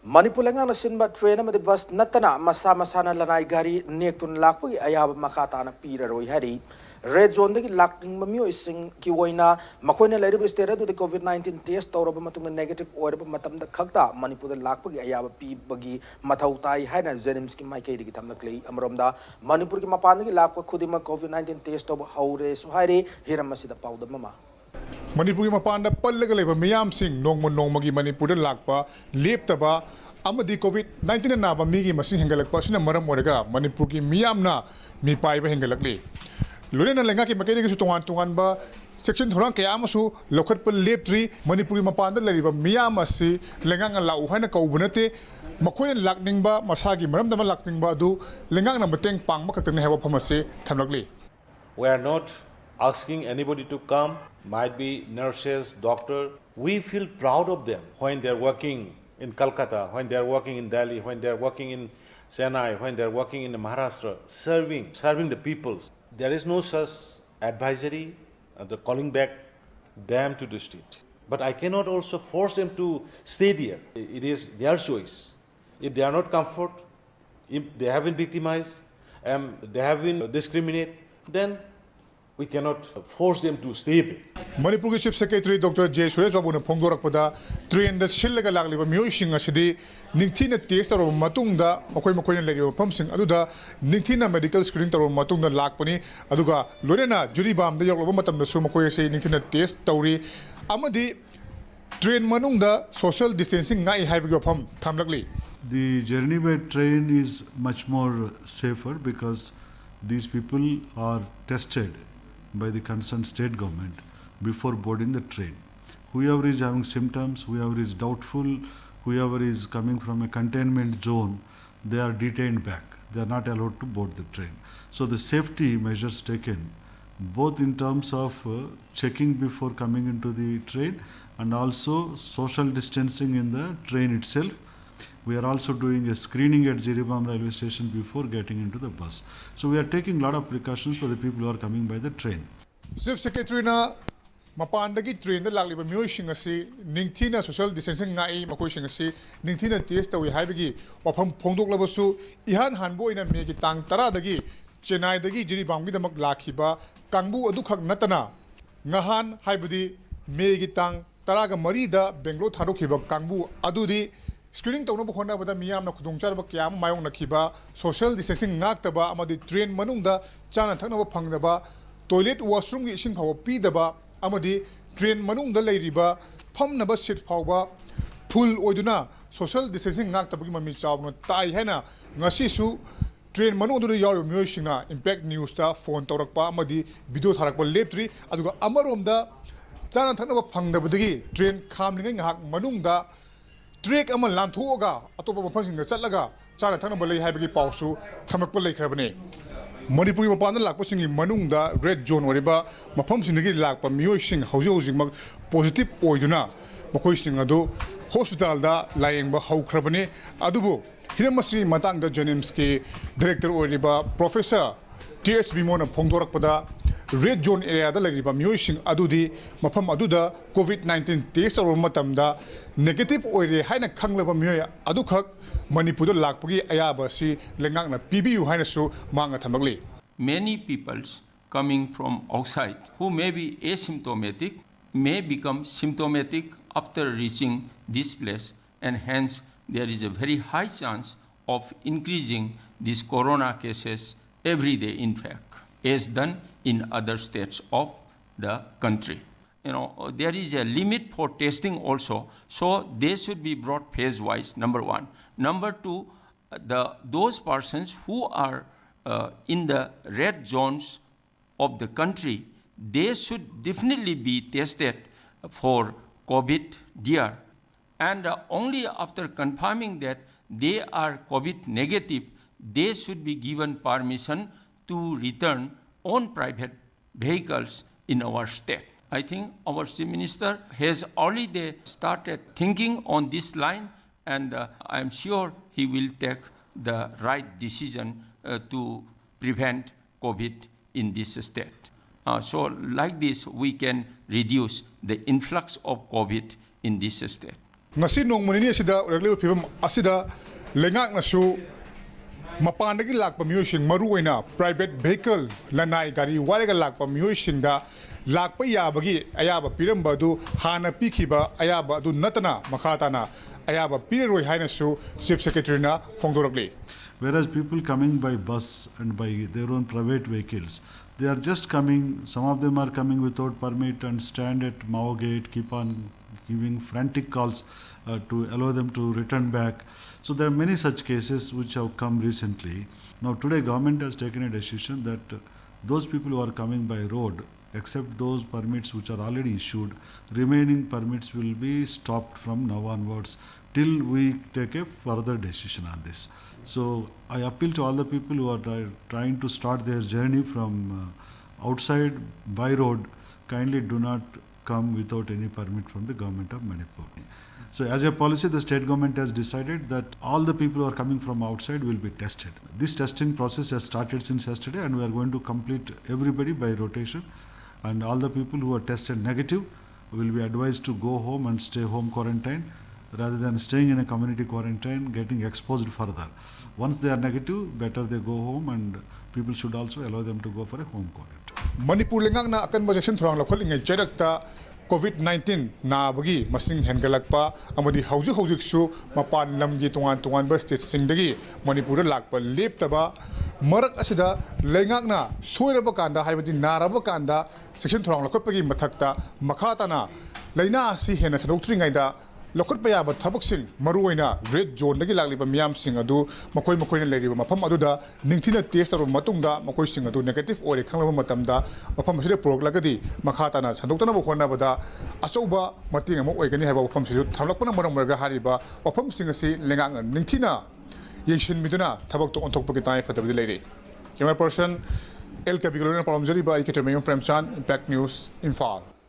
Manipur lengang sinba train amadi bus natana masa masana lanai gari nektun lakpagi ayaba makata na pira roi hari red zone dagi lakting mamio ising ki woina makoina lairib stera du COVID-19 test tawraba matung negative oraba matam da khakta Manipur da lakpagi ayaba pi bagi mathau tai haina Jenims ki maikai digi thamlaklei amromda Manipur ki mapandagi lakpa khudima COVID-19 test toba haure so haire hiramasida pauda mama Manipur mapanda pallaga leba miyam sing nongmagi Manipur lakpa leptaba amadi COVID-19 na ba migi masing hengalakpa sina maram oraga Manipur ki miyam na mi paiba hengalakli lure na lenga ki makai gi tungan ba section thorang kaya amasu lokhat pal leptri Manipur mapanda lariba miyam asi lenga nga lau haina kaubunate makoin lakning ba masagi maram dama lakning ba du lenga na mateng pang makatang hewa phamase thamlakli. We are not asking anybody to come, might be nurses, doctor. We feel proud of them when they are working in Calcutta, when they are working in Delhi, when they are working in Chennai, when they are working in Maharashtra, serving the people. There is no such advisory, the calling back them to the street. But I cannot also force them to stay there. It is their choice. If they are not comfort, if they have been victimized, they have been discriminated, then we cannot force them to stay there. Manipur Chief Secretary Dr. J. Suresh Babu na phongdorakpada train da sillaga lagliba miyoi asidi ningthina test taro matungda makoi na leriba phamsing aduda ningthina medical screening taro matungda lakpani aduga lorena juri bam da yokloba matamda su makoi se ningthina test tawri amadi train manungda social distancing ngai haibigi pham thamlakli. The journey by train is much more safer because these people are tested by the concerned state government before boarding the train. Whoever is having symptoms, whoever is doubtful, whoever is coming from a containment zone, they are detained back. They are not allowed to board the train. So the safety measures taken, both in terms of checking before coming into the train and also social distancing in the train itself. We are also doing a screening at Jiribam railway station before getting into the bus. So we are taking a lot of precautions for the people who are coming by the train. Chief Secretary na mapandagi train da lagliba miyoi asi ningthina social distancing ngai makoi asi ningthina test tawi haibigi wafam phongdoklabasu ihan hanbo ina megi tang 10 dagi Chennai dagi Jiribam gi damak lakhiba kangbu adu khak natana ngahan haibudi megi tang 10 ga mari da Bangalore thadokhiba kangbu adudi screening tawna bukhona bada miyam na khudong charba kyam mayong nakhiba social distancing ngaktaba amadi train manungda chana thaknaba phangdaba toilet washroom gi ising phawa pidaba amadi train manungda leiriba phamnaba seat phawba full oiduna social distancing ngaktaba gi mami chawna tai hena ngasi su train manungdu yaw myoy singna impact news ta phone tawrakpa amadi video tharakpa leptri aduga amaromda chana thaknaba phangdabadagi train khamlingai ngahak manungda ट्रेक अमा लांथोगा अतोप मफसिंग चलगा चाना थनब लई हाइबगी पाउसु थमकप लेखरबने मणिपुरी मपान लाकपसिंगी मनुंगदा रेड जोन ओरिबा मफमसिंगी लाकप मियोइसिंग हौजि हौजिमक पॉजिटिव ओइदुना मखोइसिंग अदु हॉस्पिटल दा लायेंगबा हौखरबने अदुबो हिरमसि मतांगदा जेनिम्स के डायरेक्टर ओरिबा प्रोफेसर टीएच बिमोना फोंदोरकपदा रेड जोन एरिया दा लगिबा मियोइसिंग अदुदी मफम अदुदा COVID-19 टेस्ट और मतमदा नेगेटिव ओइरे हाइना खंगलबा मियोय अदुखक मणिपुर दा लाकपगी अयाबासी लेंगांगना पीबीयू हाइनासु मांगा थमगली. Many peoples coming from outside who may be asymptomatic may become symptomatic after reaching this place, and hence there is a very high chance of increasing these corona cases every day, in fact, as done in other states of the country. There is a limit for testing also, so they should be brought phase-wise, number one. Number two, those persons who are in the red zones of the country, they should definitely be tested for COVID there. And only after confirming that they are COVID negative, they should be given permission to return on private vehicles in our state. I think our Chief Minister has already started thinking on this line, and I am sure he will take the right decision to prevent COVID in this state. So like this, we can reduce the influx of COVID in this state. ngasi nongmani asida regular phibam asida lengak nasu mapandagi lakpa miyosing maruoina private vehicle lanai gari warega lakpa miyosingda lakpa yabagi ayaba piramba du hana pikhiba ayaba du natana makhatana ayaba piroi hainasu chief secretary na phongdorakli. Whereas people coming by bus and by their own private vehicles, they are just coming, some of them are coming without permit and stand at Mao gate, keep on giving frantic calls to allow them to return back. So there are many such cases which have come recently. Now today government has taken a decision that those people who are coming by road, except those permits which are already issued, remaining permits will be stopped from now onwards till we take a further decision on this. So I appeal to all the people who are trying to start their journey from outside by road, kindly do not come without any permit from the government of Manipur. So as a policy, the state government has decided that all the people who are coming from outside will be tested. This testing process has started since yesterday, and we are going to complete everybody by rotation, and all the people who are tested negative will be advised to go home and stay home quarantine rather than staying in a community quarantine, getting exposed further. Once they are negative, better they go home, and people should also allow them to go for a home quarantine. Manipur lengak na akan bajection thorang lakhol ingai cherakta COVID-19 nabagi masing hengalakpa amadi haujuk su mapan lamgi tungan ba state singdagi Manipur lakpa leptaba marak asida lengak na soiraba kanda haibadi naraba kanda section thorang lakhopagi mathakta makhata na laina si hena sadokthringai da lokot paya ba thabaksing maruoina red zone dagi lagliba miyam sing adu makoina leiriba mafam aduda ningthina test aro matungda makoi sing adu negative ore khanglaba matamda mafam aside proglagadi makhata na sandoktana bkhona bada achouba mating amo oigani haiba mafam sisu thamlakpana maram marga hariba mafam sing asi lengang ningthina yengshin miduna thabak to onthokpagi tai fadabdi leiri. Camera person El Kabigolona Paramjari by Iketermayon Premchan, Impact News, Imphal.